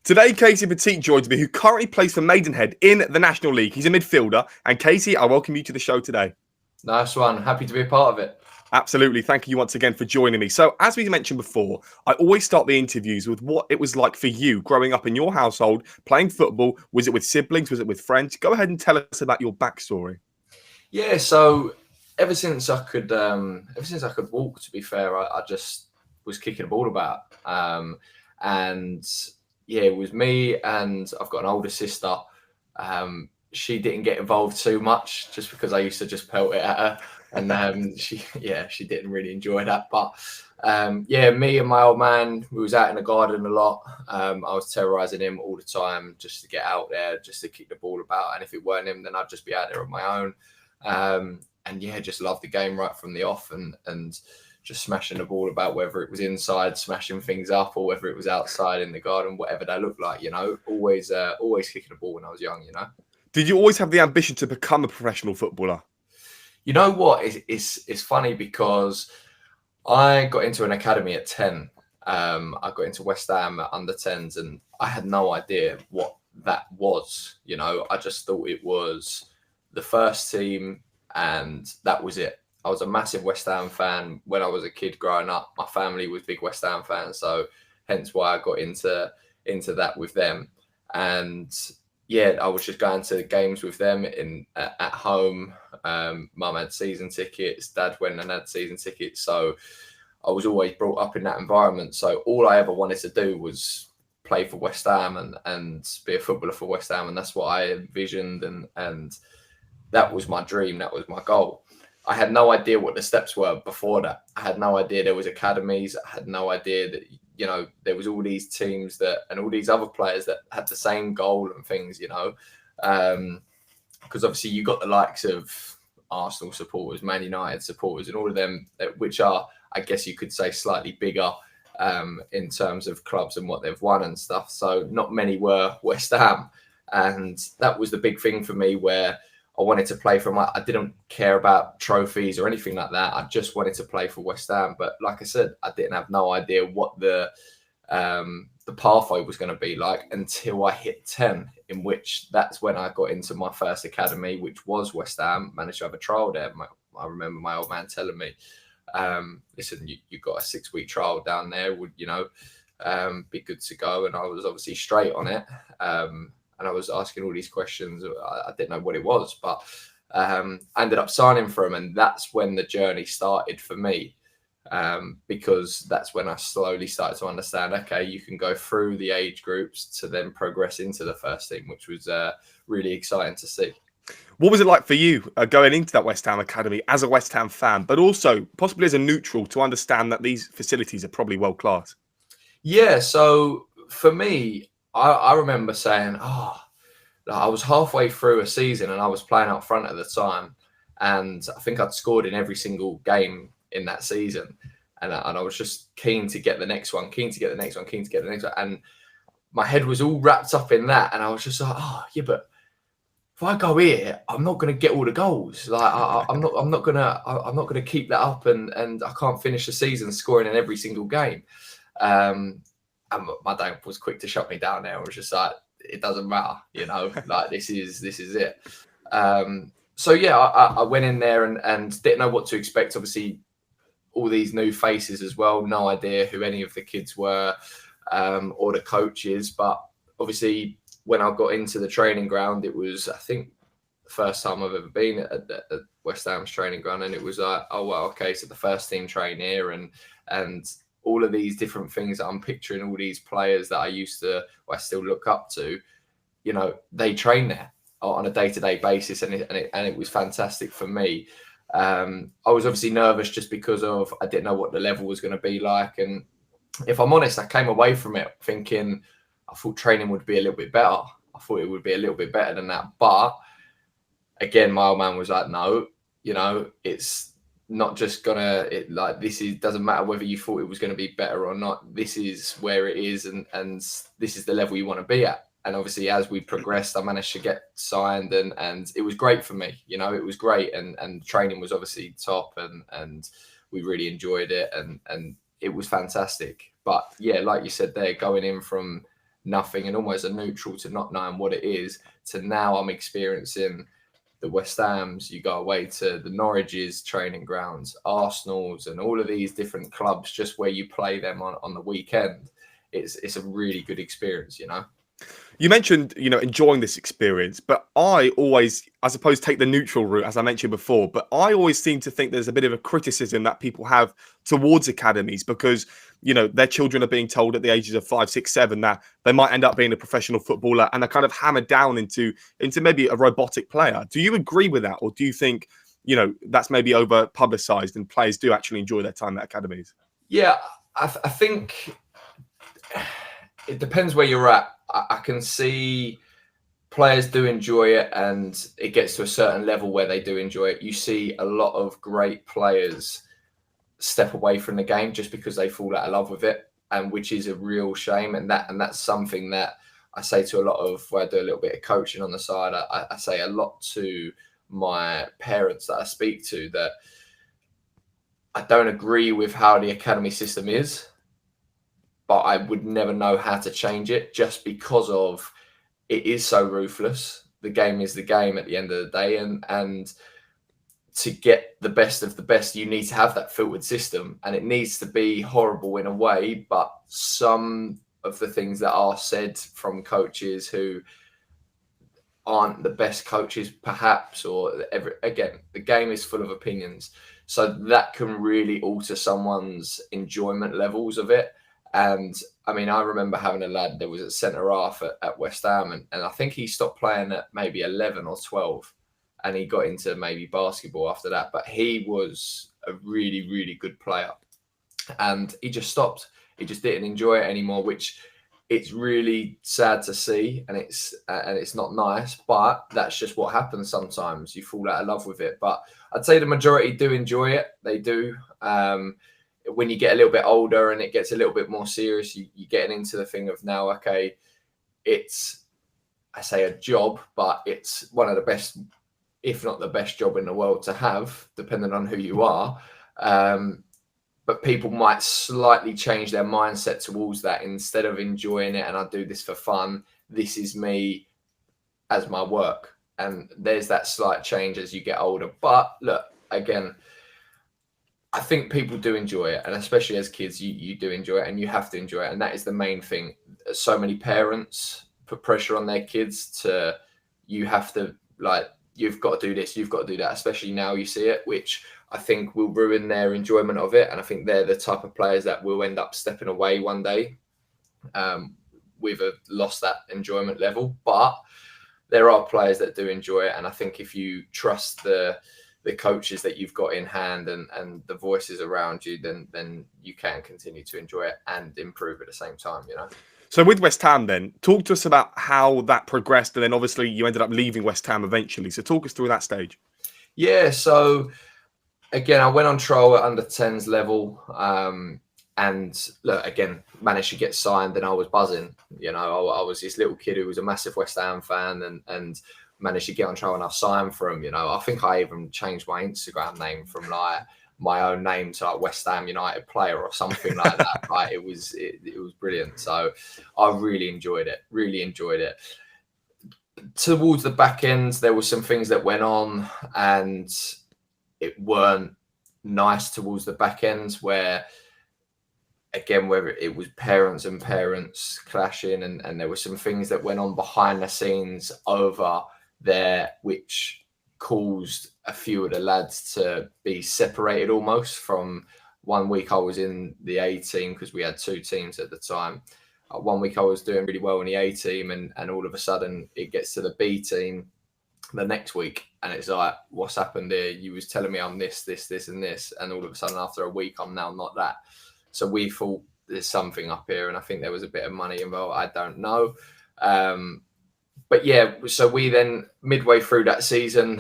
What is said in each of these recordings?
Today, Casey Pettit joins me, who currently plays for Maidenhead in the National League. He's a midfielder. And Casey, I welcome you to the show today. Nice one. Happy to be a part of it. Absolutely. Thank you once again for joining me. So, as we mentioned before, I always start the interviews with what it was like for you growing up in your household, playing football. Was it with siblings? Was it with friends? Go ahead and tell us about your backstory. Yeah, so ever since I could walk, to be fair, I just was kicking a ball about. And yeah, it was me, and I've got an older sister. She didn't get involved too much just because I used to just pelt it at her. And she didn't really enjoy that. But me and my old man, we was out in the garden a lot. I was terrorising him all the time just to get out there, just to kick the ball about. And if it weren't him, then I'd just be out there on my own. Just loved the game right from the off, and just smashing the ball about, whether it was inside, smashing things up, or whether it was outside in the garden, whatever that looked like, always kicking the ball when I was young, Did you always have the ambition to become a professional footballer? You know what? It's funny because I got into an academy at 10. I got into West Ham at under 10s, and I had no idea what that was. I just thought it was the first team, and that was it. I was a massive West Ham fan when I was a kid growing up. My family was big West Ham fans, so hence why I got into that with them. And yeah, I was just going to games with them at home. Mum had season tickets, Dad went and had season tickets, so I was always brought up in that environment. So all I ever wanted to do was play for West Ham and be a footballer for West Ham, and that's what I envisioned, and that was my dream, that was my goal. I had no idea what the steps were before that. I had no idea there was academies. I had no idea that, there was all these teams and all these other players that had the same goal and things, because obviously you got the likes of Arsenal supporters, Man United supporters, and all of them, which are, I guess you could say, slightly bigger in terms of clubs and what they've won and stuff. So not many were West Ham. And that was the big thing for me, where I wanted to play for I didn't care about trophies or anything like that. I just wanted to play for West Ham. But like I said, I didn't have no idea what the pathway was going to be like until I hit 10, in which that's when I got into my first academy, which was West Ham. Managed to have a trial there. I remember my old man telling me, listen, you got a 6-week trial down there, would be good to go. And I was obviously straight on it. And I was asking all these questions. I didn't know what it was, but I ended up signing for him. And that's when the journey started for me, because that's when I slowly started to understand, okay, you can go through the age groups to then progress into the first team, which was really exciting to see. What was it like for you going into that West Ham academy as a West Ham fan, but also possibly as a neutral, to understand that these facilities are probably world class? Yeah, so for me, I remember saying, I was halfway through a season and I was playing up front at the time. And I think I'd scored in every single game in that season. And I was just keen to get the next one. And my head was all wrapped up in that. And I was just like, but if I go here, I'm not going to get all the goals. Like I'm not going to keep that up, and I can't finish the season scoring in every single game. And my dad was quick to shut me down there. I was just like, it doesn't matter, like this is it. I went in there and didn't know what to expect. Obviously, all these new faces as well. No idea who any of the kids were or the coaches. But obviously, when I got into the training ground, it was, I think, the first time I've ever been at West Ham's training ground. And it was like, oh, well, okay, so the first team train here, and all of these different things that I'm picturing, all these players that I still look up to, they train there on a day-to-day basis, and it was fantastic for me. I was obviously nervous just because I didn't know what the level was going to be like, and if I'm honest, I came away from it thinking I thought training would be a little bit better. I thought it would be a little bit better than that, but again, my old man was like, no, it's not just doesn't matter whether you thought it was going to be better or not. This is where it is, and this is the level you want to be at. And obviously, as we progressed, I managed to get signed, and it was great for me. It was great, and training was obviously top, and we really enjoyed it, and it was fantastic. But yeah, like you said there, going in from nothing and almost a neutral to not knowing what it is, to now I'm experiencing the West Hams. You go away to the Norwich's training grounds, Arsenal's, and all of these different clubs just where you play them on the weekend. It's a really good experience, you know. You mentioned, enjoying this experience, but I always, I suppose, take the neutral route, as I mentioned before. But I always seem to think there's a bit of a criticism that people have towards academies because, their children are being told at the ages of 5, 6, 7 that they might end up being a professional footballer, and they're kind of hammered down into maybe a robotic player. Do you agree with that, or do you think, that's maybe over publicized and players do actually enjoy their time at academies? Yeah, I think it depends where you're at. I can see players do enjoy it, and it gets to a certain level where they do enjoy it. You see a lot of great players step away from the game just because they fall out of love with it, and which is a real shame. And that's something that I say to a lot of, where I do a little bit of coaching on the side. I say a lot to my parents that I speak to, that I don't agree with how the academy system is, but I would never know how to change it just because of it is so ruthless. The game is the game at the end of the day. And to get the best of the best, you need to have that filtered system, and it needs to be horrible in a way. But some of the things that are said from coaches who aren't the best coaches, perhaps, again, the game is full of opinions. So that can really alter someone's enjoyment levels of it. And I mean, I remember having a lad that was at centre half at West Ham, and I think he stopped playing at maybe 11 or 12, and he got into maybe basketball after that. But he was a really, really good player, and he just stopped. He just didn't enjoy it anymore, which it's really sad to see, and it's not nice. But that's just what happens sometimes. You fall out of love with it. But I'd say the majority do enjoy it. They do. When you get a little bit older and it gets a little bit more serious, you're getting into the thing of now, okay, it's, I say a job, but it's one of the best, if not the best job in the world to have, depending on who you are. But people might slightly change their mindset towards that. Instead of enjoying it and I do this for fun, this is me as my work. And there's that slight change as you get older. But look, again, I think people do enjoy it, and especially as kids, you do enjoy it, and you have to enjoy it, and that is the main thing. So many parents put pressure on their kids to, you have to, like, you've got to do this, you've got to do that, especially now you see it, which I think will ruin their enjoyment of it. And I think they're the type of players that will end up stepping away one day with lost that enjoyment level. But there are players that do enjoy it, and I think if you trust the coaches that you've got in hand and the voices around you, then you can continue to enjoy it and improve at the same time, So with West Ham then, talk to us about how that progressed, and then obviously you ended up leaving West Ham eventually. So talk us through that stage. Yeah, so again, I went on trial at under 10s level, and look, again, managed to get signed, and I was buzzing. I was this little kid who was a massive West Ham fan, and managed to get on trial and I signed for him. I think I even changed my Instagram name from like my own name to like West Ham United player or something like that. Right? It was brilliant. So I really enjoyed it. Towards the back end, there were some things that went on and it weren't nice towards the back end, where again, whether it was parents and parents clashing, and there were some things that went on behind the scenes over there, which caused a few of the lads to be separated almost. From 1 week I was in the A team, because we had 2 teams at the time. 1 week I was doing really well in the A team, and all of a sudden it gets to the B team the next week, and it's like, what's happened here? You was telling me I'm this, and this, and all of a sudden after a week I'm now not that. So we thought there's something up here, and I think there was a bit of money involved. I don't know. But yeah, so we then, midway through that season,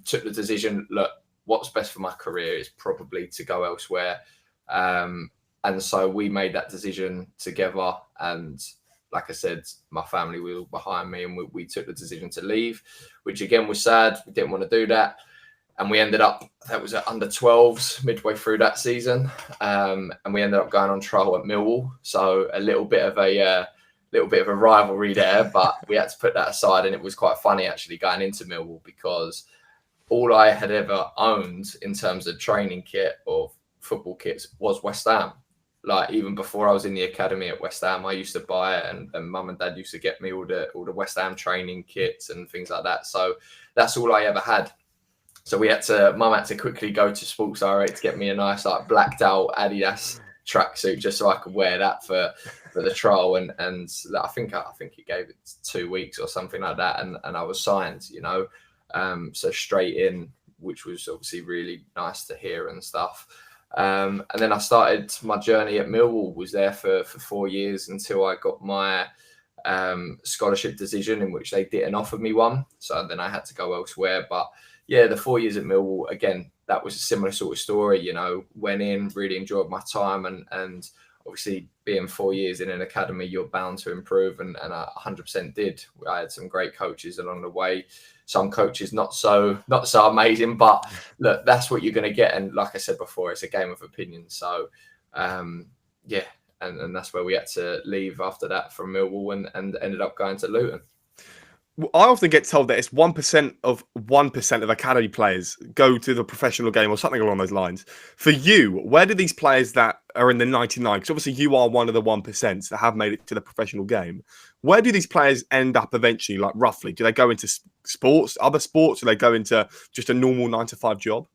took the decision, look, what's best for my career is probably to go elsewhere. And so we made that decision together. And like I said, my family were all behind me, and we took the decision to leave, which again was sad. We didn't want to do that. And we ended up, that was at under 12s midway through that season. And we ended up going on trial at Millwall. So a little bit of a little bit of a rivalry there, but we had to put that aside. And it was quite funny actually going into Millwall, because all I had ever owned in terms of training kit or football kits was West Ham. Like, even before I was in the academy at West Ham, I used to buy it, and mum and dad used to get me all the West Ham training kits and things like that. So that's all I ever had. So mum had to quickly go to Sports Direct to get me a nice, like, blacked out Adidas tracksuit, just so I could wear that for the trial. And I think he gave it 2 weeks or something like that, and I was signed, you know. So straight in, which was obviously really nice to hear and stuff. And then I started my journey at Millwall, was there for 4 years until I got my scholarship decision, in which they didn't offer me one. So then I had to go elsewhere. But yeah, the 4 years at Millwall, again, that was a similar sort of story, you know. Went in, really enjoyed my time, and obviously being 4 years in an academy, you're bound to improve, and I 100% did. I had some great coaches along the way. Some coaches not so amazing, but look, that's what you're going to get. And like I said before, it's a game of opinion. So yeah, and that's where we had to leave after that from Millwall, and ended up going to Luton. I often get told that it's 1% of 1% of academy players go to the professional game, or something along those lines. For you, where do these players that are in the 99, because obviously you are one of the 1% that have made it to the professional game, where do these players end up eventually, like roughly? Do they go into sports, other sports? Do they go into just a normal 9-to-5 job?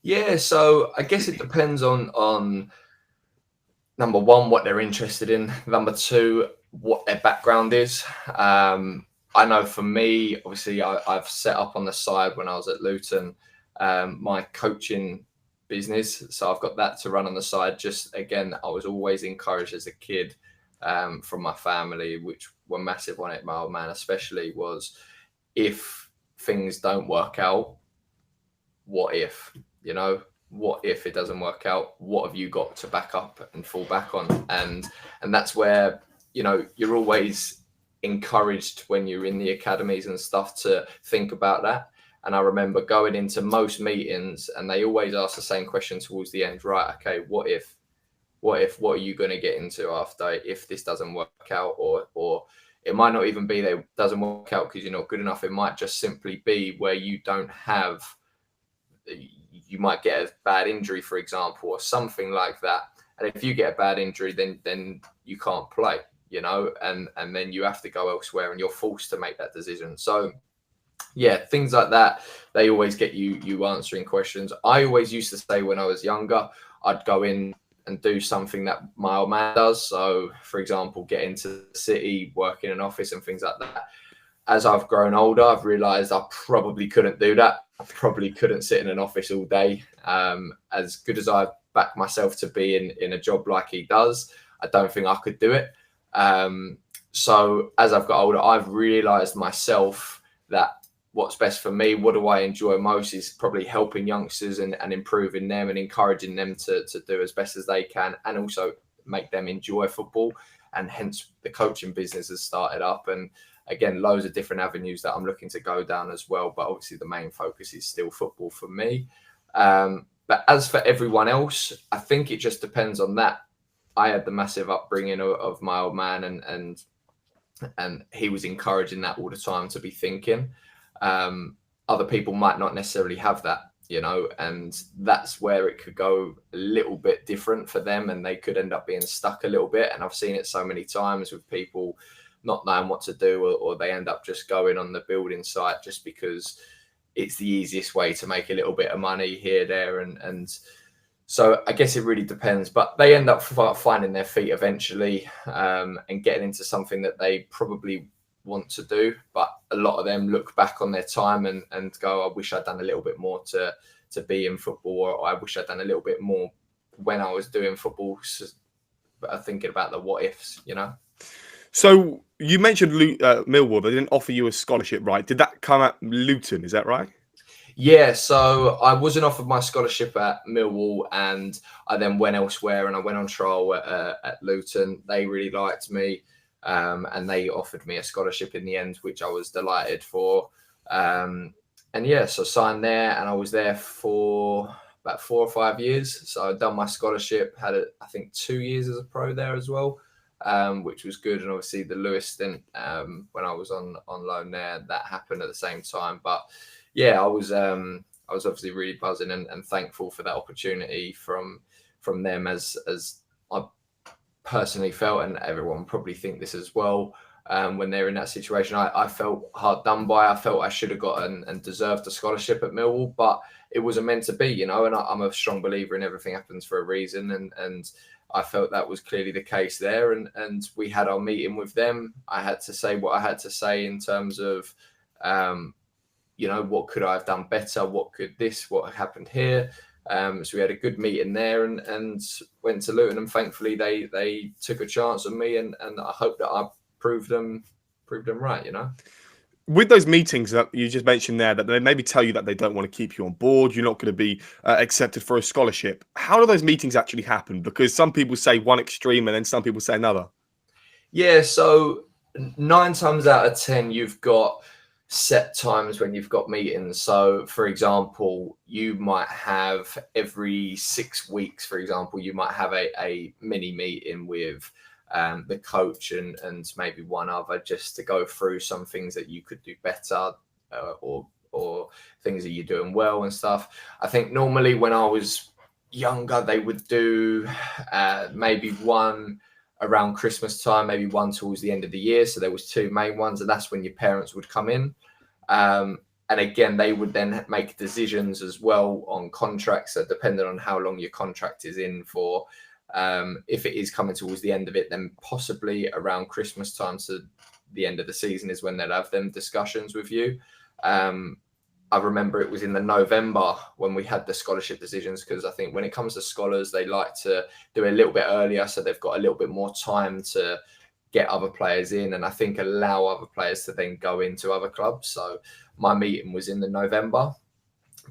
Yeah, so I guess it depends on number one, what they're interested in. Number two, what their background is. I know for me, obviously, I've set up on the side when I was at Luton my coaching business. So I've got that to run on the side. Just, again, I was always encouraged as a kid from my family, which were massive on it, my old man especially, was, if things don't work out, what if? You know, what if it doesn't work out? What have you got to back up and fall back on? And that's where, you know, you're always encouraged when you're in the academies and stuff to think about that. And I remember going into most meetings, and they always ask the same question towards the end, right? Okay, what are you going to get into after, if this doesn't work out? Or it might not even be that it doesn't work out because you're not good enough. It might just simply be where you might get a bad injury, for example, or something like that. And if you get a bad injury, then you can't play, you know, and then you have to go elsewhere, and you're forced to make that decision. So yeah, things like that, they always get you answering questions. I always used to say, when I was younger, I'd go in and do something that my old man does. So, for example, get into the city, work in an office and things like that. As I've grown older, I've realised I probably couldn't do that. I probably couldn't sit in an office all day. As good as I back myself to be in a job like he does, I don't think I could do it. So as I've got older, I've realised myself that what's best for me, what do I enjoy most, is probably helping youngsters and improving them and encouraging them to do as best as they can, and also make them enjoy football. And hence the coaching business has started up. And again, loads of different avenues that I'm looking to go down as well. But obviously the main focus is still football for me. But as for everyone else, I think it just depends on that. I had the massive upbringing of my old man, and he was encouraging that all the time, to be thinking. Other people might not necessarily have that, you know, and that's where it could go a little bit different for them, and they could end up being stuck a little bit. And I've seen it so many times with people not knowing what to do, or they end up just going on the building site just because it's the easiest way to make a little bit of money here, there, and so I guess it really depends. But they end up finding their feet eventually, and getting into something that they probably want to do. But a lot of them look back on their time and go, I wish I'd done a little bit more to be in football, or I wish I'd done a little bit more when I was doing football. So, thinking about the what ifs, you know. So you mentioned Millwall. They didn't offer you a scholarship, right? Did that come at Luton? Is that right? Yeah, so I wasn't offered my scholarship at Millwall, and I then went elsewhere, and I went on trial at Luton. They really liked me, and they offered me a scholarship in the end, which I was delighted for. And yeah, so signed there, and I was there for about 4 or 5 years. So I'd done my scholarship, had I think 2 years as a pro there as well. which was good. And obviously the Lewis stint, when I was on loan there, that happened at the same time. But yeah, I was obviously really buzzing and thankful for that opportunity from them, as I personally felt, and everyone probably think this as well. When they're in that situation, I felt hard done by. I felt I should have got and deserved a scholarship at Millwall, but it wasn't meant to be, and I'm a strong believer in everything happens for a reason, and I felt that was clearly the case there, and we had our meeting with them. I had to say what I had to say in terms of, what could I have done better? What happened here? So we had a good meeting there and went to Luton, and thankfully they took a chance on me, and I hope that I proved them right, With those meetings that you just mentioned there, that they maybe tell you that they don't want to keep you on board, you're not going to be accepted for a scholarship. How do those meetings actually happen? Because some people say one extreme and then some people say another. Yeah, so 9 times out of 10, you've got set times when you've got meetings. So, for example, you might have every 6 weeks, for example, you might have a mini meeting with the coach and maybe one other, just to go through some things that you could do better, or things that you're doing well and stuff. I think normally when I was younger, they would do maybe one around Christmas time, maybe one towards the end of the year. So there was 2 main ones, and that's when your parents would come in. And again, they would then make decisions as well on contracts. So depending on how long your contract is in for, if it is coming towards the end of it, then possibly around Christmas time, so the end of the season, is when they'll have them discussions with you. I remember it was in the November when we had the scholarship decisions, because I think when it comes to scholars, they like to do a little bit earlier, so they've got a little bit more time to get other players in, and I think allow other players to then go into other clubs. So my meeting was in the November,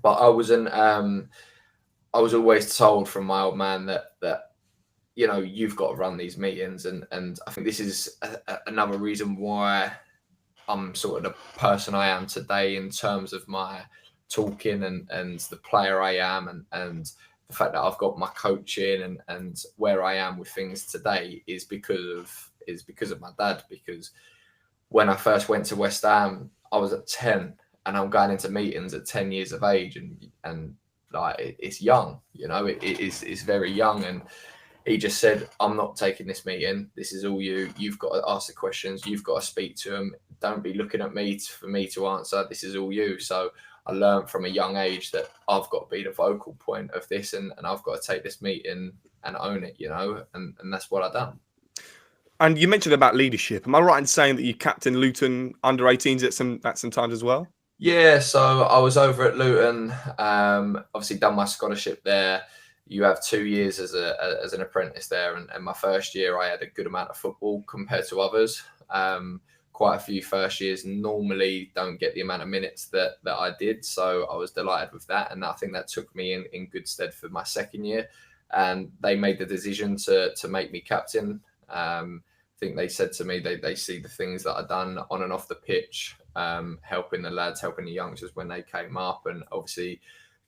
but I wasn't. I was always told from my old man that you've got to run these meetings, and I think this is another reason why I'm sort of the person I am today in terms of my talking and the player I am, and the fact that I've got my coaching and where I am with things today is because of my dad. Because when I first went to West Ham, I was at 10, and I'm going into meetings at 10 years of age, and like it's young, it's very young. And he just said, I'm not taking this meeting. This is all you. You've got to ask the questions. You've got to speak to them. Don't be looking at me for me to answer. This is all you. So I learned from a young age that I've got to be the vocal point of this, and I've got to take this meeting and own it, and that's what I've done. And you mentioned about leadership. Am I right in saying that you captained Luton under 18s at some times as well? Yeah, so I was over at Luton, obviously done my scholarship there. You have 2 years as an apprentice there, and my first year I had a good amount of football compared to others. Quite a few first years normally don't get the amount of minutes that I did, so I was delighted with that, and I think that took me in good stead for my second year. And they made the decision to make me captain. I think they said to me they see the things that I've done on and off the pitch, helping the lads, helping the youngsters when they came up, and obviously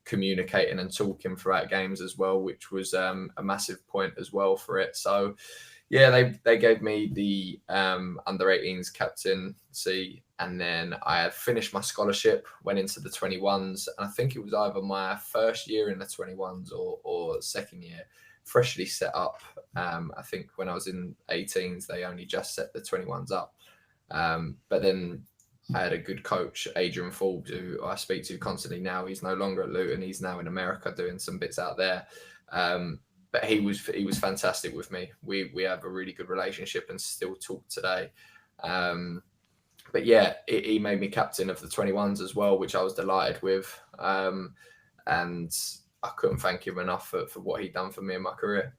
communicating and talking throughout games as well, which was a massive point as well for it. So yeah, they gave me the under 18s captaincy, and then I had finished my scholarship, went into the 21s, and I think it was either my first year in the 21s or second year, freshly set up. I think when I was in 18s, they only just set the 21s up. But then I had a good coach, Adrian Forbes, who I speak to constantly now. He's no longer at Luton. He's now in America doing some bits out there. But he was fantastic with me. We have a really good relationship and still talk today. But yeah, he made me captain of the 21s as well, which I was delighted with. And I couldn't thank him enough for what he'd done for me in my career.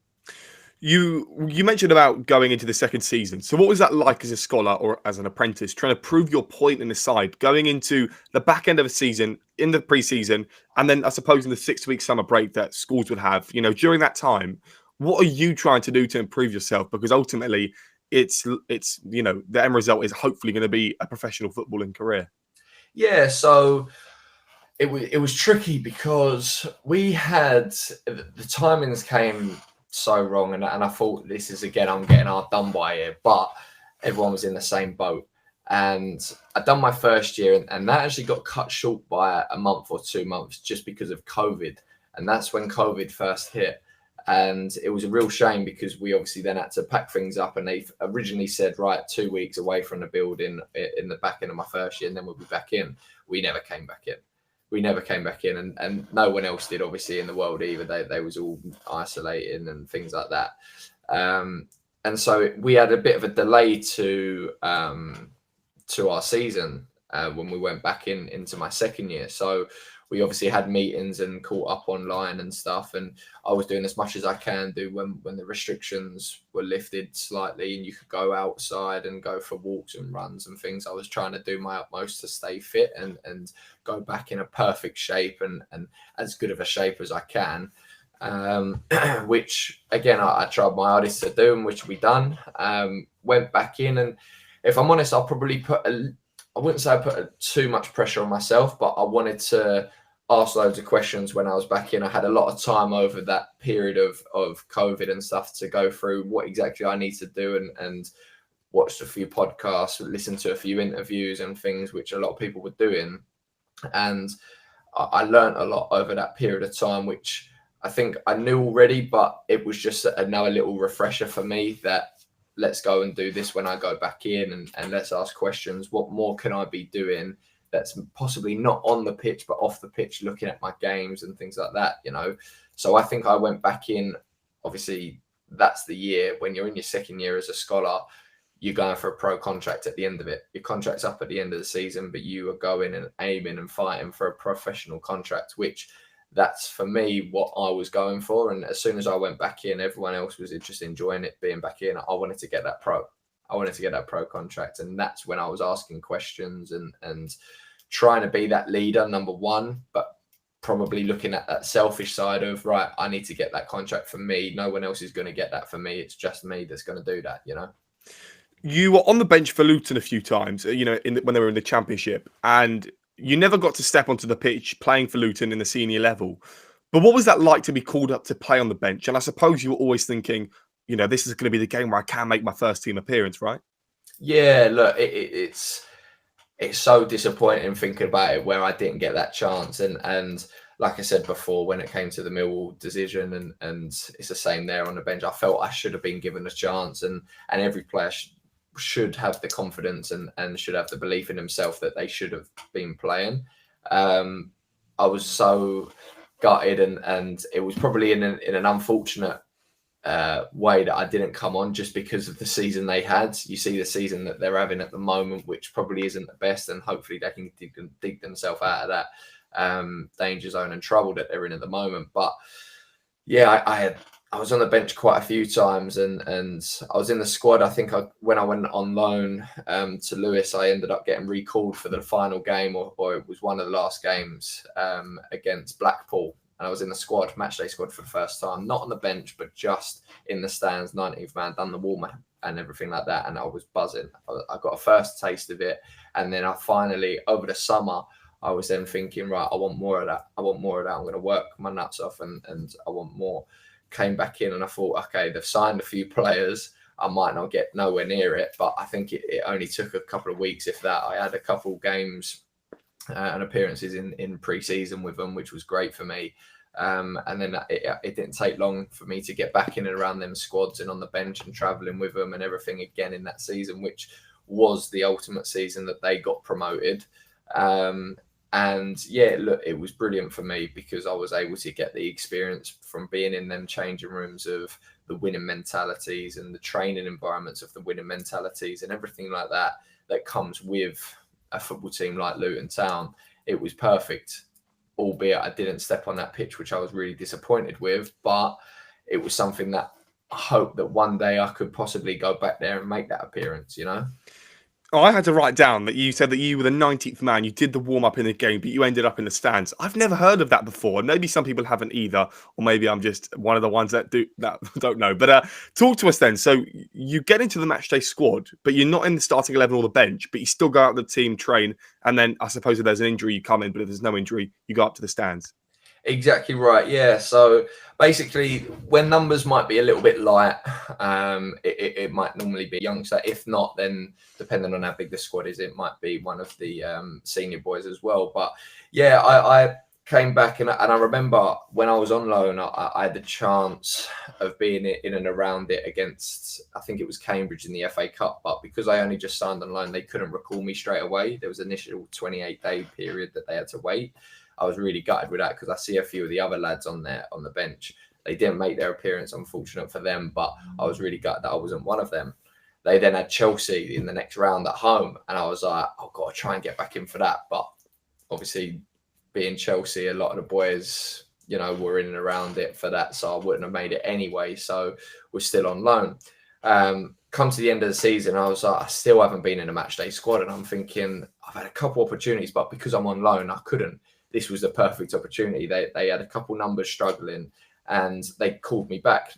You mentioned about going into the second season. So what was that like as a scholar or as an apprentice, trying to prove your point in the side, going into the back end of a season, in the pre-season, and then I suppose in the 6-week summer break that schools would have, during that time, what are you trying to do to improve yourself? Because ultimately it's the end result is hopefully going to be a professional footballing career. Yeah, so it was tricky because we had the timings came so wrong. And I thought, this is, again, I'm getting hard done by here. But everyone was in the same boat. And I'd done my first year, and that actually got cut short by a month or 2 months just because of COVID. And that's when COVID first hit. And it was a real shame because we obviously then had to pack things up, and they originally said, right, 2 weeks away from the building in the back end of my first year, and then we'll be back in. We never came back in. And no one else did, obviously, in the world either. They was all isolating and things like that. And so we had a bit of a delay to our season when we went back into my second year. So we obviously had meetings and caught up online and stuff. And I was doing as much as I can do when the restrictions were lifted slightly and you could go outside and go for walks and runs and things. I was trying to do my utmost to stay fit and go back in a perfect shape and as good of a shape as I can. Which, again, I tried my hardest to do, and which we done. Went back in, and if I'm honest, I'll probably I wouldn't say I put too much pressure on myself, but I wanted to ask loads of questions when I was back in. I had a lot of time over that period of COVID and stuff to go through what exactly I need to do, and watched a few podcasts, listened to a few interviews and things which a lot of people were doing. And I learned a lot over that period of time, which I think I knew already, but it was just now a little refresher for me that let's go and do this when I go back in, and let's ask questions. What more can I be doing that's possibly not on the pitch, but off the pitch, looking at my games and things like that, you know? So I think I went back in, obviously that's the year when you're in your second year as a scholar, you're going for a pro contract at the end of it. Your contract's up at the end of the season, but you are going and aiming and fighting for a professional contract, which that's for me what I was going for. And as soon as I went back in, everyone else was just enjoying it, being back in. I wanted to get that pro. I wanted to get that pro contract. And that's when I was asking questions and trying to be that leader, number one, but probably looking at that selfish side of, right, I need to get that contract for me. No one else is going to get that for me. It's just me that's going to do that, you know? You were on the bench for Luton a few times, you know, when they were in the Championship, and you never got to step onto the pitch playing for Luton in the senior level. But what was that like to be called up to play on the bench? And I suppose you were always thinking, you know, this is going to be the game where I can make my first team appearance, right? Yeah, look, it's so disappointing thinking about it where I didn't get that chance. And like I said before, when it came to the Millwall decision, and it's the same there on the bench, I felt I should have been given a chance, and every player should have the confidence and should have the belief in himself that they should have been playing. I was so gutted, and it was probably in an unfortunate way that I didn't come on just because of the season they had. You see the season that they're having at the moment, which probably isn't the best, and hopefully they can dig themselves out of that danger zone and trouble that they're in at the moment. But yeah, I was on the bench quite a few times, and I was in the squad. I think when I went on loan to Lewis, I ended up getting recalled for the final game, or it was one of the last games against Blackpool. And I was in the squad, matchday squad for the first time, not on the bench, but just in the stands, 19th man, done the warm and everything like that. And I was buzzing. I got a first taste of it. And then I finally, over the summer, I was then thinking, right, I want more of that. I'm going to work my nuts off and I want more. Came back in and I thought, okay, they've signed a few players. I might not get nowhere near it, but I think it only took a couple of weeks, if that. I had a couple of games and appearances in pre-season with them, which was great for me. And then it didn't take long for me to get back in and around them squads and on the bench and travelling with them and everything again in that season, which was the ultimate season that they got promoted. And yeah, look, it was brilliant for me because I was able to get the experience from being in them changing rooms of the winning mentalities and the training environments of the winning mentalities and everything like that comes with a football team like Luton Town. It was perfect, albeit I didn't step on that pitch, which I was really disappointed with, but it was something that I hope that one day I could possibly go back there and make that appearance, you know? Oh, I had to write down that you said that you were the 19th man. You did the warm-up in the game, but you ended up in the stands. I've never heard of that before. Maybe some people haven't either, or maybe I'm just one of the ones that don't know. But talk to us then. So you get into the matchday squad, but you're not in the starting 11 or the bench, but you still go out the team, train, and then I suppose if there's an injury, you come in, but if there's no injury, you go up to the stands. Exactly right. Yeah. So basically, when numbers might be a little bit light, it might normally be a youngster. If not, then depending on how big the squad is, it might be one of the senior boys as well. But yeah, I came back and I remember when I was on loan, I had the chance of being in and around it against, I think it was Cambridge in the FA Cup. But because I only just signed on loan, they couldn't recall me straight away. There was an initial 28-day period that they had to wait. I was really gutted with that because I see a few of the other lads on there on the bench. They didn't make their appearance, unfortunate for them, but I was really gutted that I wasn't one of them. They then had Chelsea in the next round at home, and I was like, I've got to try and get back in for that. But obviously, being Chelsea, a lot of the boys, were in and around it for that, so I wouldn't have made it anyway. So we're still on loan. Come to the end of the season, I was like, I still haven't been in a match day squad, and I'm thinking I've had a couple opportunities, but because I'm on loan, I couldn't. This was the perfect opportunity. They had a couple numbers struggling and they called me back.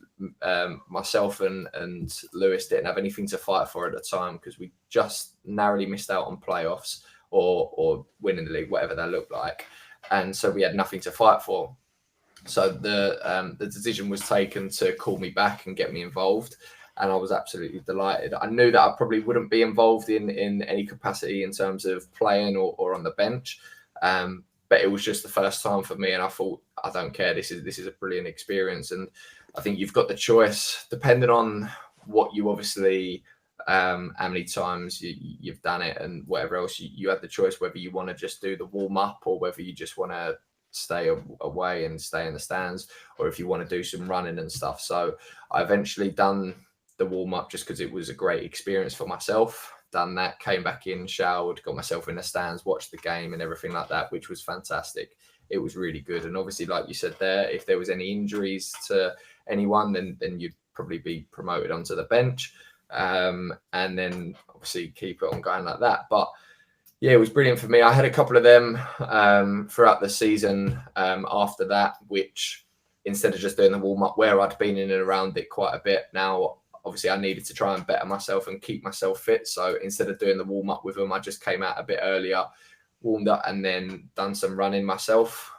Myself and Lewis didn't have anything to fight for at the time because we just narrowly missed out on playoffs or winning the league, whatever that looked like. And so we had nothing to fight for. So the decision was taken to call me back and get me involved. And I was absolutely delighted. I knew that I probably wouldn't be involved in any capacity in terms of playing or on the bench. But it was just the first time for me, and I thought, I don't care. This is a brilliant experience, and I think you've got the choice, depending on what you obviously, how many times you've done it, and whatever else. You have the choice whether you want to just do the warm up or whether you just want to stay away and stay in the stands, or if you want to do some running and stuff. So I eventually done the warm up just because it was a great experience for myself. Done that, came back in, showered, got myself in the stands, watched the game and everything like that, which was fantastic. It was really good. And obviously, like you said there, if there was any injuries to anyone, then you'd probably be promoted onto the bench. And then obviously keep it on going like that. But yeah, it was brilliant for me. I had a couple of them throughout the season after that, which instead of just doing the warm-up where I'd been in and around it quite a bit, now obviously I needed to try and better myself and keep myself fit. So instead of doing the warm-up with them, I just came out a bit earlier, warmed up and then done some running myself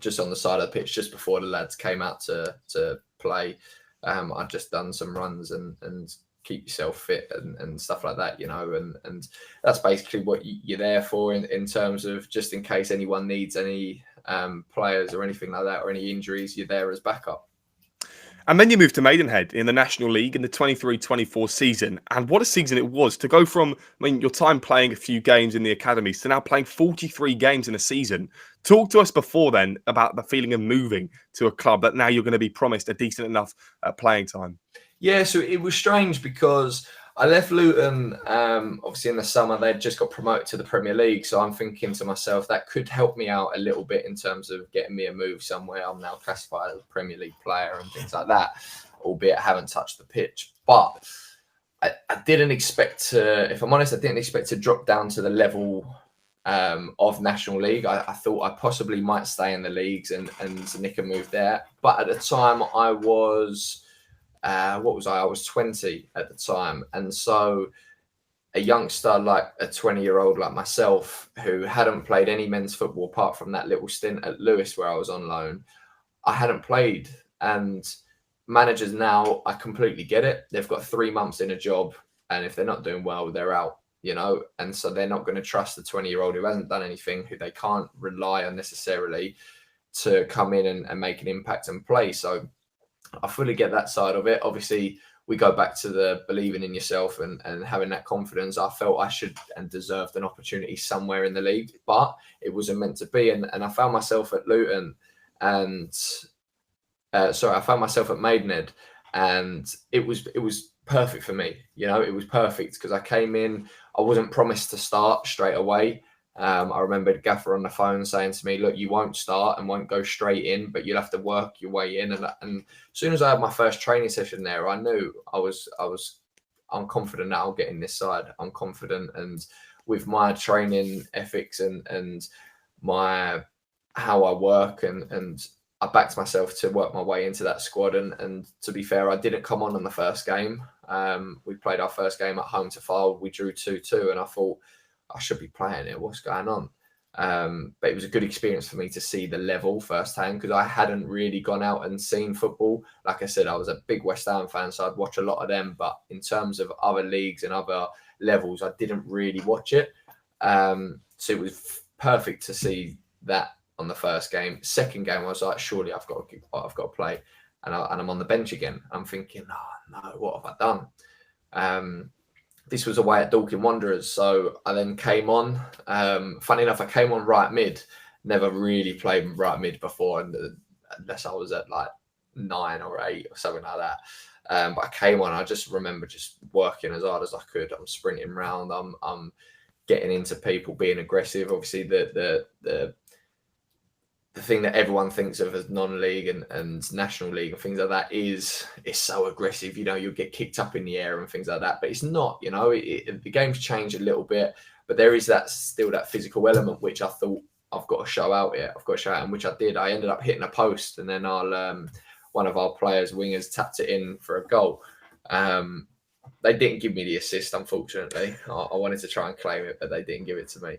just on the side of the pitch just before the lads came out to play. I'd just done some runs and keep yourself fit and stuff like that, and that's basically what you're there for in terms of just in case anyone needs any players or anything like that or any injuries, you're there as backup. And then you moved to Maidenhead in the National League in the 23-24 season. And what a season it was to go from, your time playing a few games in the academies to now playing 43 games in a season. Talk to us before then about the feeling of moving to a club that now you're going to be promised a decent enough playing time. Yeah, so it was strange because I left Luton, obviously in the summer, they'd just got promoted to the Premier League. So I'm thinking to myself, that could help me out a little bit in terms of getting me a move somewhere. I'm now classified as a Premier League player and things like that, albeit I haven't touched the pitch. But I didn't expect to, if I'm honest, I didn't expect to drop down to the level of National League. I thought I possibly might stay in the leagues and nick a move there. But at the time I was... I was 20 at the time. And so a youngster, like a 20-year-old like myself, who hadn't played any men's football apart from that little stint at Lewis where I was on loan, I hadn't played. And managers now, I completely get it. They've got 3 months in a job. And if they're not doing well, they're out, And so they're not going to trust the 20-year-old who hasn't done anything, who they can't rely on necessarily to come in and make an impact and play. So I fully get that side of it. Obviously, we go back to the believing in yourself and having that confidence. I felt I should and deserved an opportunity somewhere in the league, but it wasn't meant to be. And I found myself at Luton I found myself at Maidenhead, and it was perfect for me. It was perfect because I came in, I wasn't promised to start straight away. I remember Gaffer on the phone saying to me, look, you won't start and won't go straight in, but you'll have to work your way in. And as soon as I had my first training session there, I knew I'm confident that I'll get in this side. I'm confident. And with my training ethics and my, how I work and I backed myself to work my way into that squad. And to be fair, I didn't come on the first game. We played our first game at home to Fylde. We drew 2-2 and I thought, I should be playing it. What's going on? But it was a good experience for me to see the level firsthand, because I hadn't really gone out and seen football. Like I said, I was a big West Ham fan, so I'd watch a lot of them. But in terms of other leagues and other levels, I didn't really watch it. So it was perfect to see that on the first game. Second game, I was like, surely I've got to play, and I'm on the bench again. I'm thinking, oh, no, what have I done? This was away at Dorking Wanderers, so I then came on. Funny enough, I came on right mid. Never really played right mid before, unless I was at like 9 or 8 or something like that. But I came on. I just remember just working as hard as I could. I'm sprinting around. I'm getting into people, being aggressive. Obviously, the thing that everyone thinks of as non-league and national league and things like that is so aggressive. You'll get kicked up in the air and things like that, but it's not. The game's changed a little bit, but there is still that physical element, which I thought I've got to show out here. I've got to show out, and which I did. I ended up hitting a post, and then one of our players, wingers, tapped it in for a goal. They didn't give me the assist, unfortunately. I wanted to try and claim it, but they didn't give it to me.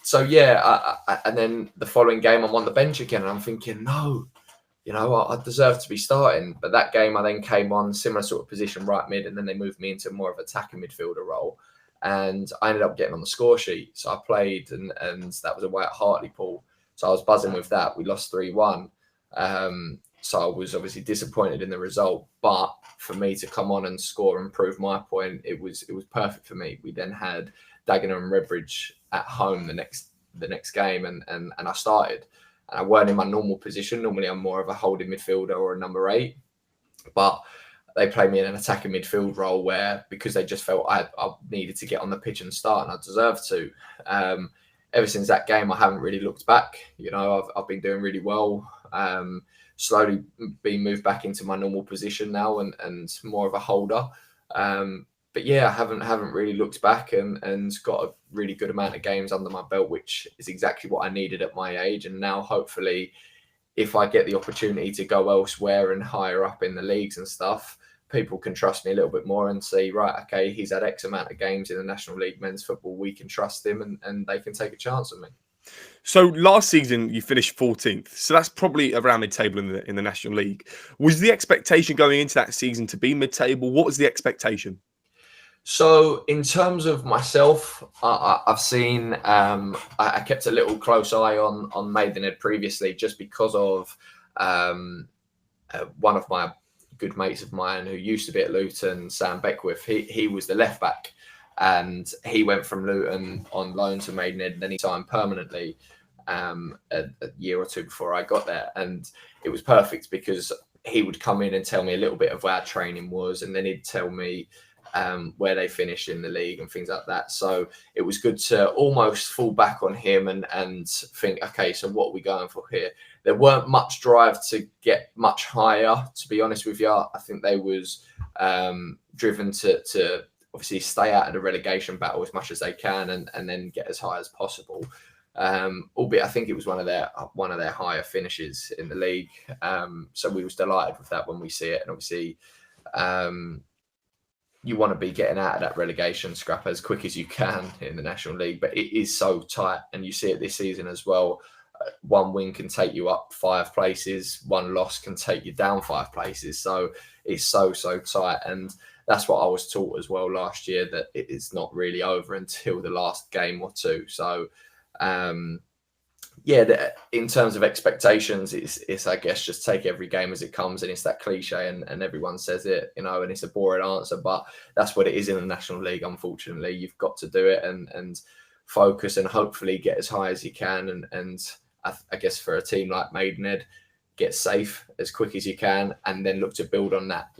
So yeah, and then the following game I'm on the bench again, and I'm thinking, no, I deserve to be starting. But that game I then came on, similar sort of position, right mid, and then they moved me into more of an attacking midfielder role, and I ended up getting on the score sheet. So I played, and that was away at Hartlepool. So I was buzzing with that. We lost 3-1. So I was obviously disappointed in the result, but for me to come on and score and prove my point, it was perfect for me. We then had Dagenham and Redbridge at home the next game, and I started. And I weren't in my normal position. Normally I'm more of a holding midfielder or a number 8, but they played me in an attacking midfield role where, because they just felt I needed to get on the pitch and start, and I deserved to. Ever since that game, I haven't really looked back. I've been doing really well. Slowly being moved back into my normal position now, and more of a holder. But yeah, I haven't really looked back, and got a really good amount of games under my belt, which is exactly what I needed at my age. And now, hopefully, if I get the opportunity to go elsewhere and higher up in the leagues and stuff, people can trust me a little bit more and say, right, okay, he's had X amount of games in the National League men's football. We can trust him, and they can take a chance on me. So last season you finished 14th, so that's probably around mid-table in the National League. Was the expectation going into that season to be mid-table? What was the expectation? So in terms of myself, I've seen, I kept a little close eye on Maidenhead previously, just because of one of my good mates of mine who used to be at Luton, Sam Beckwith. He was the left back, and he went from Luton on loan to Maidenhead, and then he signed permanently a year or two before I got there. And it was perfect, because he would come in and tell me a little bit of where our training was, and then he'd tell me where they finished in the league and things like that. So it was good to almost fall back on him and think, okay, so what are we going for here? There weren't much drive to get much higher, to be honest with you. I think they was driven to obviously stay out of the relegation battle as much as they can, and then get as high as possible. Albeit I think it was one of their higher finishes in the league. So we was delighted with that when we see it. And obviously, you want to be getting out of that relegation scrap as quick as you can in the National League, but it is so tight, and you see it this season as well. One win can take you up 5 places, one loss can take you down 5 places. So it's so tight, and that's what I was taught as well last year, that it's not really over until the last game or two. So in terms of expectations, it's I guess just take every game as it comes, and it's that cliche, and everyone says it, and it's a boring answer, but that's what it is in the National League. Unfortunately, you've got to do it and focus, and hopefully get as high as you can, and I guess for a team like Maidenhead, get safe as quick as you can, and then look to build on that.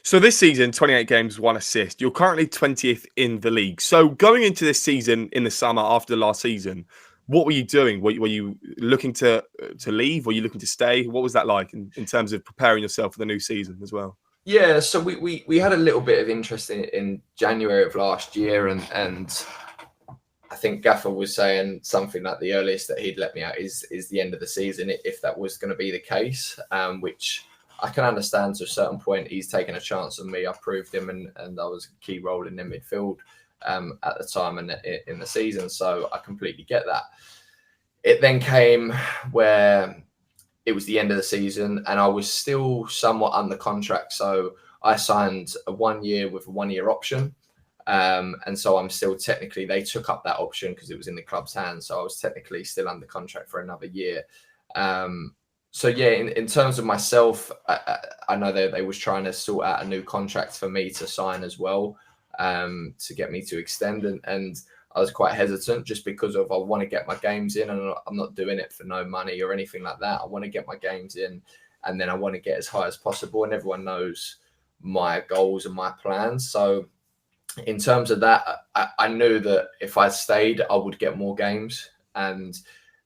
So this season, 28 games, 1 assist. You're currently 20th in the league. So going into this season in the summer after the last season, what were you doing? Were you looking to leave? Were you looking to stay? What was that like in terms of preparing yourself for the new season as well? Yeah, so we had a little bit of interest in January of last year, and I think Gaffer was saying something like the earliest that he'd let me out is the end of the season, if that was going to be the case, which I can understand to a certain point. He's taken a chance on me. I proved him, and I was a key role in their midfield. at the time and in the season. So I completely get that. It then came where it was the end of the season and I was still somewhat under contract. So I signed a 1 year with a 1 year option. And so I'm still technically, they took up that option because it was in the club's hands. So I was technically still under contract for another year. So yeah, in terms of myself, I know they was trying to sort out a new contract for me to sign as well, to get me to extend. And I was quite hesitant just because of I want to get my games in and I'm not doing it for no money or anything like that. I want to get my games in and then I want to get as high as possible. And everyone knows my goals and my plans. So in terms of that, I knew that if I stayed, I would get more games. And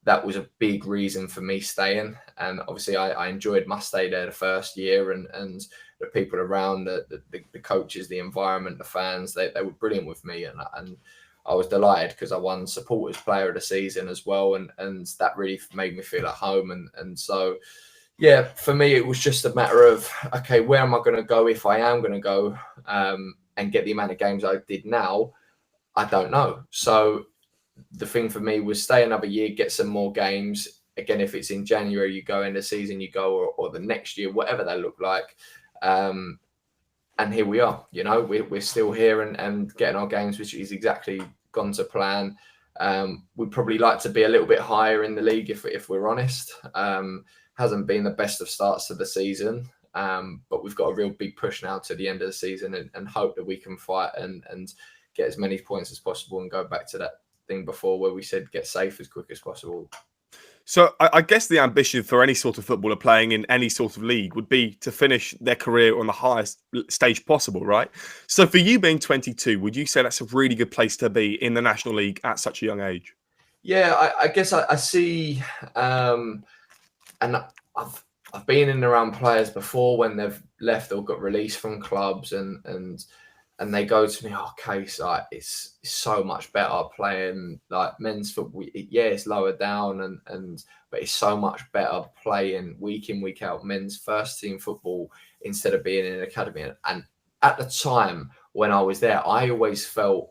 that was a big reason for me staying. And obviously I enjoyed my stay there the first year and the people around, the coaches, the environment, the fans, they were brilliant with me. And I was delighted because I won Supporters Player of the Season as well. And that really made me feel at home. And so, yeah, for me, it was just a matter of, okay, where am I going to go if I am going to go and get the amount of games I did now? I don't know. So the thing for me was stay another year, get some more games. Again, if it's in January, you go in the season, you go, or the next year, whatever they look like. And here we are, you know, we're still here and getting our games, which is exactly gone to plan. We'd probably like to be a little bit higher in the league if we're honest. Hasn't been the best of starts to the season, but we've got a real big push now to the end of the season and hope that we can fight and get as many points as possible and go back to that thing before where we said get safe as quick as possible. So I guess the ambition for any sort of footballer playing in any sort of league would be to finish their career on the highest stage possible, right? So for you being 22, would you say that's a really good place to be in the National League at such a young age? Yeah, I guess I see, and I've been in and around players before when they've left or got released from clubs and they go to me, oh, Case, like it's so much better playing like men's football. Yeah, it's lower down but it's so much better playing week in, week out men's first team football instead of being in an academy. And at the time when I was there, I always felt,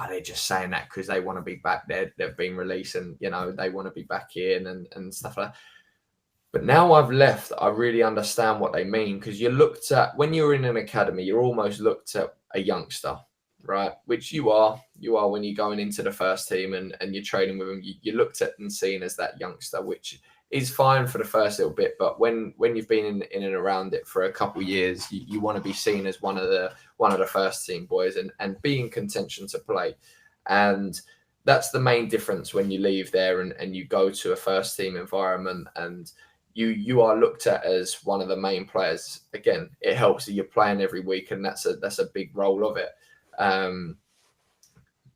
they're just saying that because they want to be back there. They've been released and, you know, they want to be back in and stuff like that. But now I've left, I really understand what they mean because you're looked at, when you're in an academy, you're almost looked at a youngster, right? Which you are when you're going into the first team and you're training with them. You're looked at and seen as that youngster, which is fine for the first little bit. But when you've been in and around it for a couple of years, you want to be seen as one of the first team boys and be in contention to play. And that's the main difference when you leave there and you go to a first team environment and you are looked at as one of the main players. Again, it helps that you're playing every week, and that's a big role of it.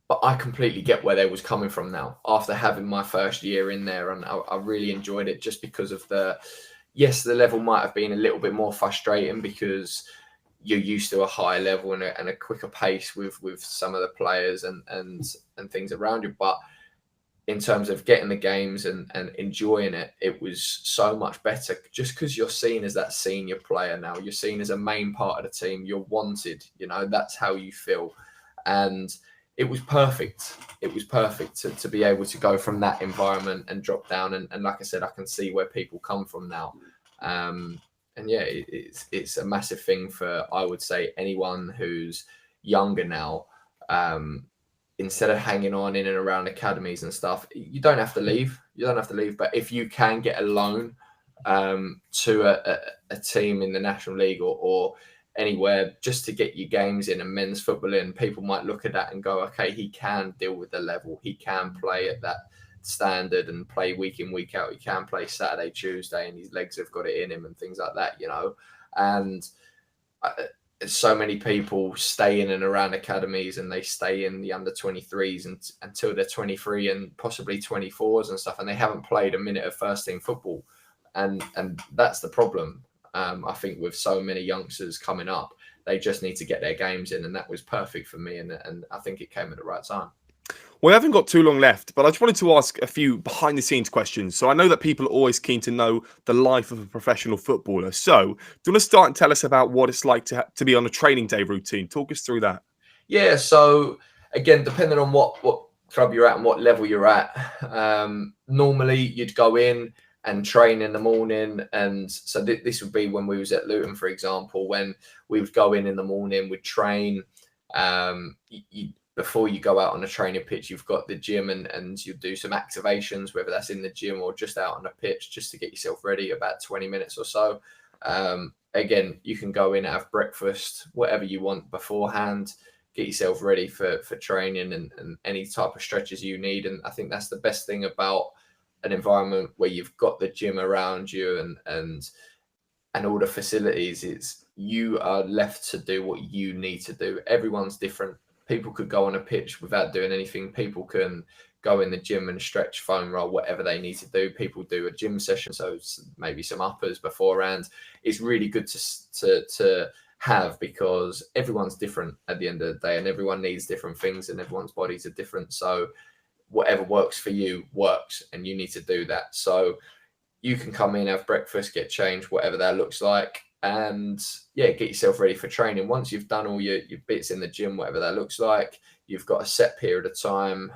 But I completely get where they was coming from now after having my first year in there, and I really enjoyed it just because of the level might have been a little bit more frustrating because you're used to a higher level and a quicker pace with some of the players and things around you, but in terms of getting the games and enjoying it, it was so much better just because you're seen as that senior player now. You're seen as a main part of the team. You're wanted, you know, that's how you feel. And it was perfect. It was perfect to be able to go from that environment and drop down. And like I said, I can see where people come from now. And yeah, it's a massive thing for, I would say, anyone who's younger now. Instead of hanging on in and around academies and stuff, you don't have to leave. But if you can get a loan to a team in the National League or anywhere just to get your games in and men's football in, people might look at that and go, okay, he can deal with the level. He can play at that standard and play week in, week out. He can play Saturday, Tuesday, and his legs have got it in him and things like that, you know. And so many people stay in and around academies and they stay in the under 23s until they're 23 and possibly 24s and stuff, and they haven't played a minute of first team football. And that's the problem. I think with so many youngsters coming up, they just need to get their games in, and that was perfect for me. And I think it came at the right time. We haven't got too long left, but I just wanted to ask a few behind the scenes questions. So I know that people are always keen to know the life of a professional footballer. So do you want to start and tell us about what it's like to be on a training day routine? Talk us through that. Yeah. So again, depending on what club you're at and what level you're at, normally you'd go in and train in the morning. And so this would be when we was at Luton, for example, when we would go in the morning, we'd train. Before you go out on a training pitch, you've got the gym and you do some activations, whether that's in the gym or just out on the pitch, just to get yourself ready, about 20 minutes or so. Again, you can go in, have breakfast, whatever you want beforehand, get yourself ready for training and any type of stretches you need. And I think that's the best thing about an environment where you've got the gym around you and all the facilities. It's you are left to do what you need to do. Everyone's different. People could go on a pitch without doing anything. People can go in the gym and stretch, foam roll, whatever they need to do. People do a gym session, so maybe some uppers beforehand. It's really good to have, because everyone's different at the end of the day, and everyone needs different things, and everyone's bodies are different. So whatever works for you works, and you need to do that. So you can come in, have breakfast, get changed, whatever that looks like, and get yourself ready for training. Once you've done all your bits in the gym, whatever that looks like, you've got a set period of time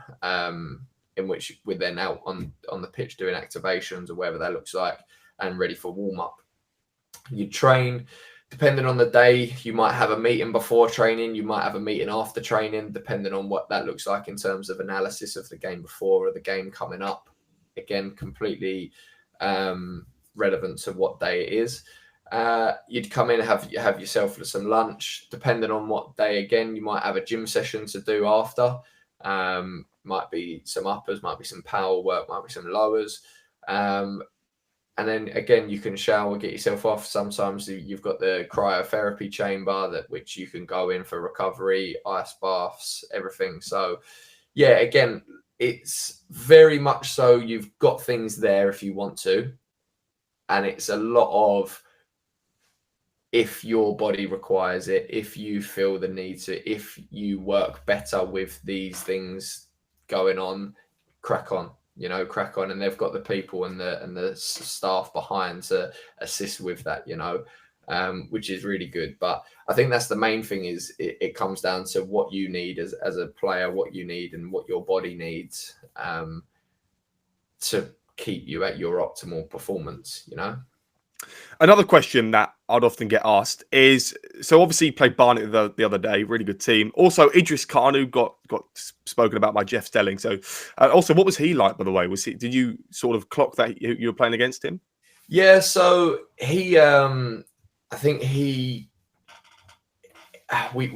in which we're then out on the pitch doing activations or whatever that looks like, and ready for warm up. You train. Depending on the day, you might have a meeting before training, you might have a meeting after training, depending on what that looks like in terms of analysis of the game before or the game coming up. Again, completely relevant to what day it is. You'd come in and have yourself some lunch. Depending on what day, again, you might have a gym session to do after. Might be some uppers, might be some power work, might be some lowers. And then again, you can shower, get yourself off. Sometimes you've got the cryotherapy chamber which you can go in for recovery, ice baths, everything. So again, it's very much so you've got things there if you want to. And it's a lot of, if your body requires it, if you feel the need to, if you work better with these things going on, crack on. Crack on, and they've got the people and the staff behind to assist with that, which is really good. But I think that's the main thing, is it comes down to what you need as a player, what you need and what your body needs to keep you at your optimal performance, Another question that I'd often get asked is, so obviously you played Barnet the other day, really good team. Also, Idris Khan, who got spoken about by Jeff Stelling. So also, what was he like, by the way? Did you sort of clock that you were playing against him? Yeah, so he, I think we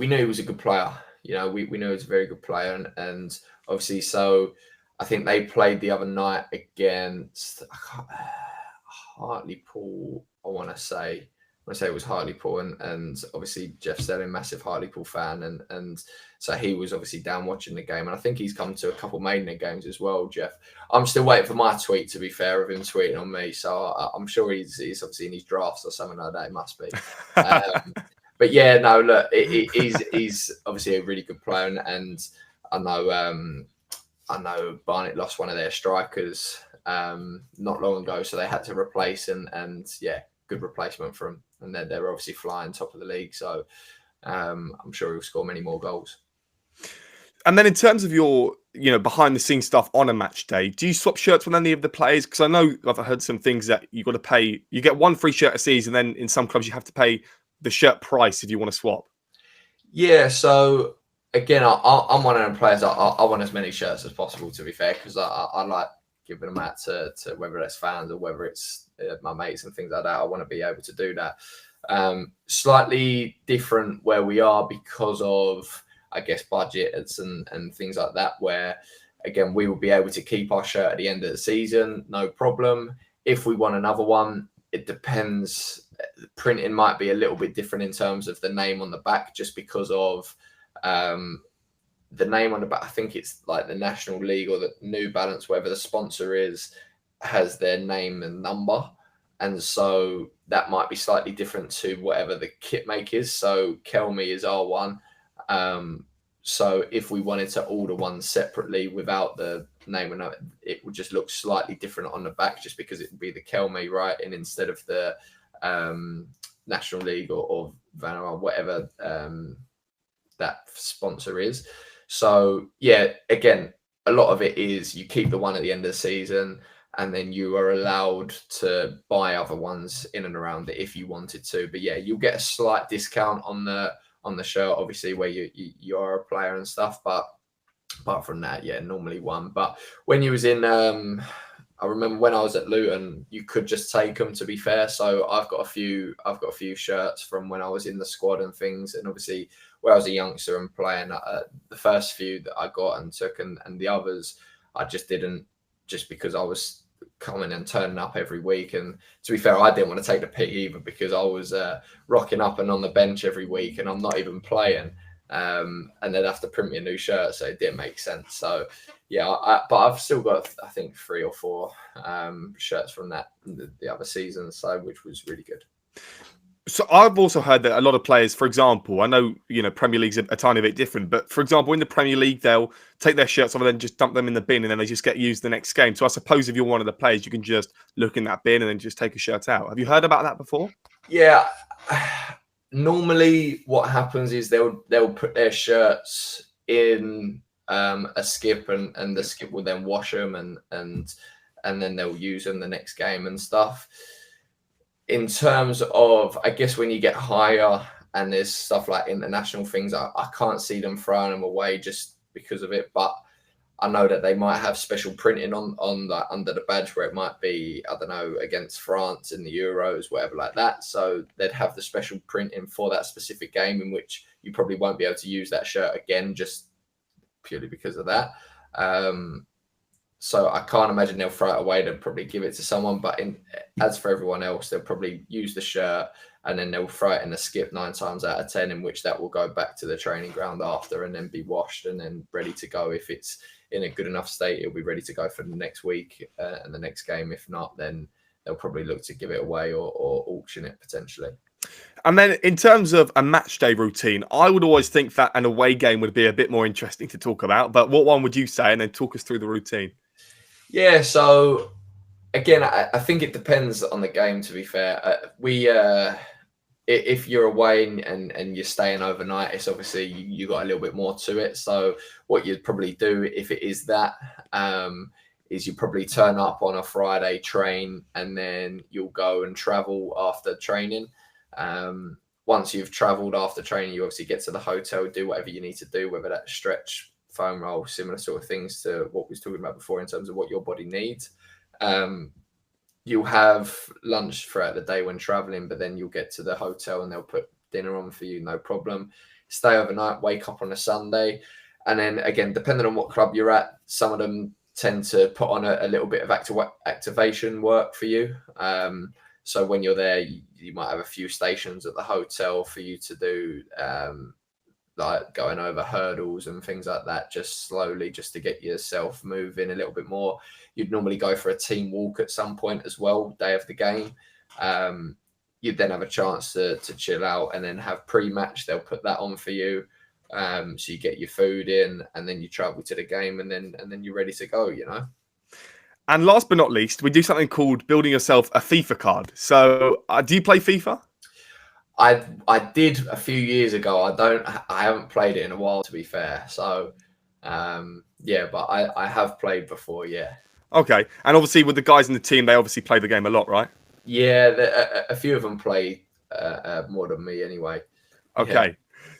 knew he was a good player. We knew he was a very good player. And obviously, so I think they played the other night against Hartlepool, I want to say it was Hartlepool, and obviously Jeff Stelling, massive Hartlepool fan, and so he was obviously down watching the game, and I think he's come to a couple Maidenhead games as well, Jeff. I'm still waiting for my tweet, to be fair, of him tweeting on me, so I'm sure he's obviously in his drafts or something like that. It must be. But yeah, no, look, he's obviously a really good player, and I know Barnet lost one of their strikers not long ago, so they had to replace, and good replacement for him. And then they're obviously flying top of the league, so I'm sure he'll score many more goals. And then in terms of your, behind the scenes stuff on a match day, do you swap shirts with any of the players? Because I know I've heard some things that you got to pay. You get one free shirt a season, then in some clubs you have to pay the shirt price if you want to swap. Yeah, so again, I'm one of them players. I want as many shirts as possible, to be fair, because I like giving them out to whether it's fans or whether it's my mates and things like that. I want to be able to do that. Slightly different where we are because of, I guess, budgets and things like that, where, again, we will be able to keep our shirt at the end of the season, no problem. If we want another one, it depends. Printing might be a little bit different in terms of the name on the back, just because of the name on the back. I think it's like the National League or the New Balance, whatever the sponsor is, has their name and number. And so that might be slightly different to whatever the kit make is. So Kelmy is R1. So if we wanted to order one separately without the name and it would just look slightly different on the back, just because it would be the Kelmy, right? And instead of the National League or Vanilla, whatever that sponsor is. So yeah, again, a lot of it is you keep the one at the end of the season, and then you are allowed to buy other ones in and around it if you wanted to. But yeah, you'll get a slight discount on the shirt, obviously, where you are a player and stuff. But apart from that, yeah, normally one. But when you was in, I remember when I was at Luton, you could just take them. To be fair, so I've got a few shirts from when I was in the squad and things. And obviously, where I was a youngster and playing, the first few that I got and took, and the others I just didn't, just because I was coming and turning up every week. And to be fair, I didn't want to take the pick either, because I was rocking up and on the bench every week, and I'm not even playing. And they'd have to print me a new shirt, so it didn't make sense. So yeah, but I've still got, I think, 3 or 4 shirts from the other season, so which was really good. So I've also heard that a lot of players, for example, I know, Premier League's a tiny bit different, but for example, in the Premier League, they'll take their shirts off and then just dump them in the bin, and then they just get used the next game. So I suppose if you're one of the players, you can just look in that bin and then just take a shirt out. Have you heard about that before? Yeah. Normally what happens is they'll put their shirts in a skip, and the skip will then wash them, and then they'll use them the next game and stuff. In terms of, I guess, when you get higher and there's stuff like international things, I can't see them throwing them away just because of it. But I know that they might have special printing on that under the badge, where it might be, I don't know, against France in the Euros, whatever like that. So they'd have the special printing for that specific game, in which you probably won't be able to use that shirt again, just purely because of that. So I can't imagine they'll throw it away. They'll probably give it to someone. But as for everyone else, they'll probably use the shirt, and then they'll throw it in a skip 9 times out of 10, in which that will go back to the training ground after, and then be washed and then ready to go. If it's in a good enough state, it'll be ready to go for the next week and the next game. If not, then they'll probably look to give it away or auction it potentially. And then in terms of a match day routine, I would always think that an away game would be a bit more interesting to talk about. But what one would you say? And then talk us through the routine. Yeah, so again, I think it depends on the game, to be fair. If you're away and you're staying overnight, it's obviously you got a little bit more to it. So what you'd probably do, if it is that, is you probably turn up on a Friday, train, and then you'll go and travel after training. Once you've travelled after training, you obviously get to the hotel, do whatever you need to do, whether that's stretch, foam roll, similar sort of things to what we was talking about before in terms of what your body needs. You'll have lunch throughout the day when traveling, but then you'll get to the hotel and they'll put dinner on for you, no problem. Stay overnight, wake up on a Sunday. And then again, depending on what club you're at, some of them tend to put on a little bit of activation work for you. So when you're there, you might have a few stations at the hotel for you to do, like going over hurdles and things like that, just slowly, just to get yourself moving a little bit more. You'd normally go for a team walk at some point as well, day of the game. You'd then have a chance to chill out, and then have pre-match. They'll put that on for you. So you get your food in, and then you travel to the game, and then you're ready to go, And last but not least, we do something called building yourself a FIFA card. So do you play FIFA? I did a few years ago. I haven't played it in a while, to be fair. So yeah, but I have played before, yeah. Okay. And obviously with the guys in the team, they obviously play the game a lot, right? Yeah, a few of them play more than me anyway. Okay. Yeah.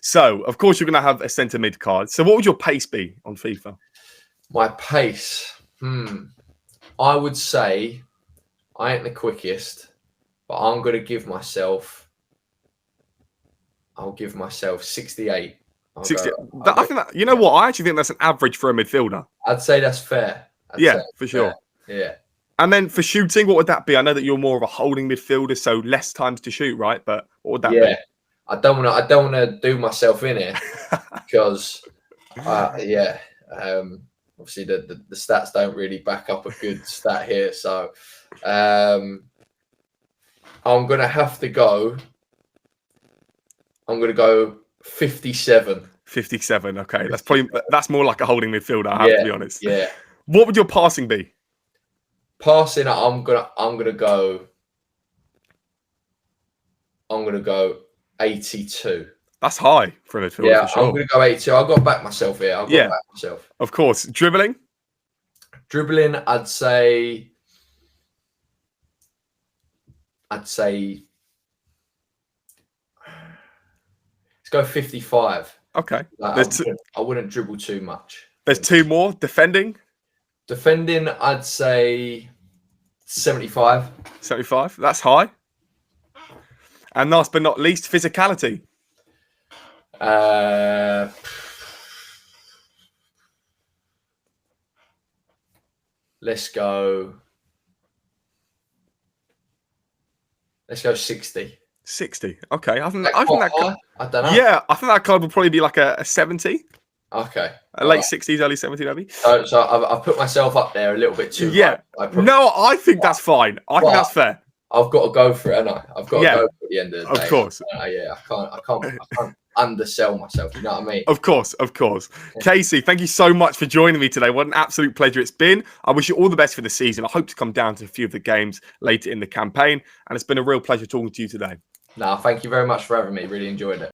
So, of course, you're going to have a centre mid card. So what would your pace be on FIFA? My pace? I would say I ain't the quickest, but I'm going to give myself... I'll give myself 68. 60. I think that, you know what? I actually think that's an average for a midfielder. I'd say that's fair. Yeah, for sure. Yeah. And then for shooting, what would that be? I know that you're more of a holding midfielder, so less times to shoot, right? But what would that be? I don't want to do myself in here because, obviously the stats don't really back up a good stat here. So I'm going to have to go. I'm going to go 57. 57. Okay, that's more like a holding midfielder. I have to be honest. Yeah. What would your passing be? Passing, I'm gonna go 82. That's high for a midfielder, Yeah, for sure. I'm going to go 82. I've got to back myself here. I've got to back myself. Of course. Dribbling? Dribbling, I'd say let's go 55. Okay. I wouldn't dribble too much. There's two more. Defending? Defending, I'd say 75. 75. That's high. And last but not least, physicality. Let's go 60. 60. Okay. I think that high? I don't know. Yeah, I think that card would probably be like a 70. Okay. A late 60s, early 70s, maybe. So I've put myself up there a little bit too high. No, I think that's fine. I think that's fair. I've got to go for it, haven't I? I've got to go for it at the end of the day. Of course. Yeah, I can't undersell myself. You know what I mean? Of course. Casey, thank you so much for joining me today. What an absolute pleasure it's been. I wish you all the best for the season. I hope to come down to a few of the games later in the campaign. And it's been a real pleasure talking to you today. No, thank you very much for having me. Really enjoyed it.